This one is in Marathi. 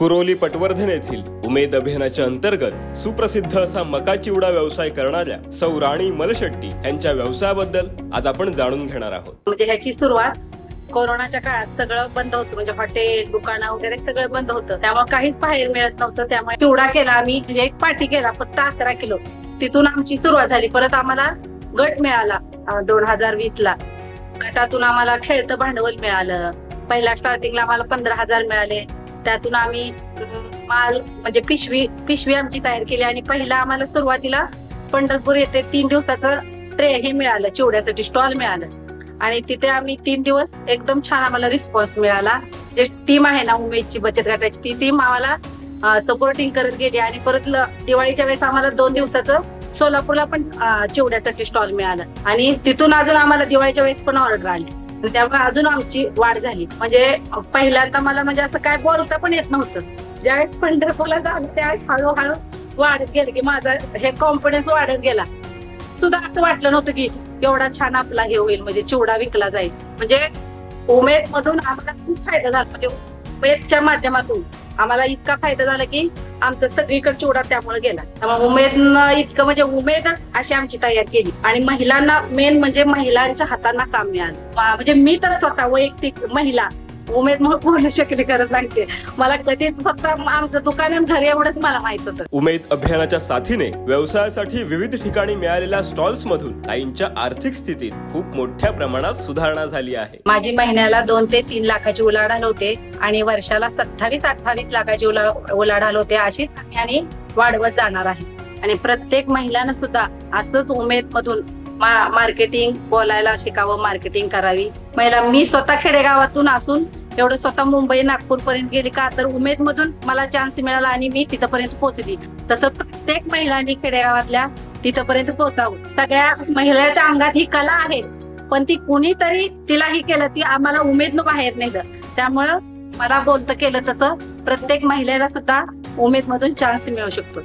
कुरोली पटवर्धन येथील उमेद अभियानाच्या अंतर्गत सुप्रसिद्ध असा मका चिवडा व्यवसाय करणाऱ्या सौ राणी मलशेट्टी यांच्या व्यवसायाबद्दल आज आपण जाणून घेणार आहोत। म्हणजे ह्याची सुरुवात कोरोनाच्या काळात सगळं बंद होतं, म्हणजे हॉटेल दुकानं वगैरे सगळं बंद होतं, त्यामुळे काहीच बाहेर मिळत नव्हतं। त्यामुळे चिवडा केला आम्ही, म्हणजे एक पाटी केला फक्त 11 किलो। तिथून आमची सुरुवात झाली। परत आम्हाला गट मिळाला 2020 ला। गटातून आम्हाला खेळतं भांडवल मिळालं। पहिल्या स्टार्टिंगला आम्हाला 15,000 मिळाले। त्यातून आम्ही माल म्हणजे पिशवी आमची तयार केली आणि पहिला आम्हाला सुरुवातीला पंढरपूर येथे 3 दिवसाचं ट्रे हे मिळालं, चिवड्यासाठी स्टॉल मिळालं आणि तिथे आम्ही 3 दिवस एकदम छान आम्हाला रिस्पॉन्स मिळाला। जे टीम आहे ना उमेदची बचत गटाची, ती टीम आम्हाला सपोर्टिंग करत गेली आणि परत दिवाळीच्या वेळेस आम्हाला 2 दिवसाचं सोलापूरला पण चिवड्यासाठी स्टॉल मिळालं आणि तिथून अजून आम्हाला दिवाळीच्या वेळेस पण ऑर्डर आली। त्यामुळे अजून आमची वाढ झाली। म्हणजे पहिल्यांदा मला म्हणजे असं काय बोलता पण येत नव्हतं। ज्यावेळेस पंढरपूरला झालं त्यावेळेस हळूहळू वाढत गेलं की माझा हे कॉन्फिडन्स वाढत गेला। सुद्धा असं वाटलं नव्हतं की एवढा छान आपला हे होईल, म्हणजे चिवडा विकला जाईल। म्हणजे उमेद मधून आम्हाला खूप फायदा झाला। म्हणजे उमेदच्या माध्यमातून आम्हाला इतका फायदा झाला की आमचा सगळीकडे चिवडा त्यामुळे गेला। त्यामुळे उमेदनं इतकं म्हणजे उमेदच अशी आमची तयार केली आणि महिलांना मेन म्हणजे महिलांच्या हातांना काम मिळालं। म्हणजे मी तर स्वतः वैयक्तिक महिला उमेद म्हणून बोलू शकले, खरं सांगते। मला कधीच फक्त आमचं दुकान आणि घर एवढंच मला माहित होतं। उमेद अभियानाच्या साथीने व्यवसायासाठी विविध ठिकाणी मिळालेल्या स्टॉल्स मधून ताईंच्या आर्थिक स्थितीत खूप मोठ्या प्रमाणात सुधारणा झाली आहे। माझी महिन्याला 2 ते 3 लाखाची उलाढाल होते आणि वर्षाला 27-28 लाखाची उलाढाल होते। अशीच आणि वाढवत जाणार आहे आणि प्रत्येक महिलांना सुद्धा असंच उमेद मधून मार्केटिंग बोलायला शिकावं, मार्केटिंग करावी। महिला मी स्वतः खेडेगावातून असून एवढं स्वतः मुंबई नागपूर पर्यंत गेली का तर उमेद मधून मला चान्स मिळाला आणि मी तिथपर्यंत पोहोचली। तसं प्रत्येक महिलांनी खेडेगावातल्या तिथपर्यंत पोहोचावं। सगळ्या महिलांच्या अंगात ही कला आहे, पण ती कुणीतरी तिला ही केलं, ती आम्हाला उमेदनं बाहेर नेलं। त्यामुळं मला बोलतं केलं तसं प्रत्येक महिलेला सुद्धा उमेद मधून चान्स मिळू शकतो।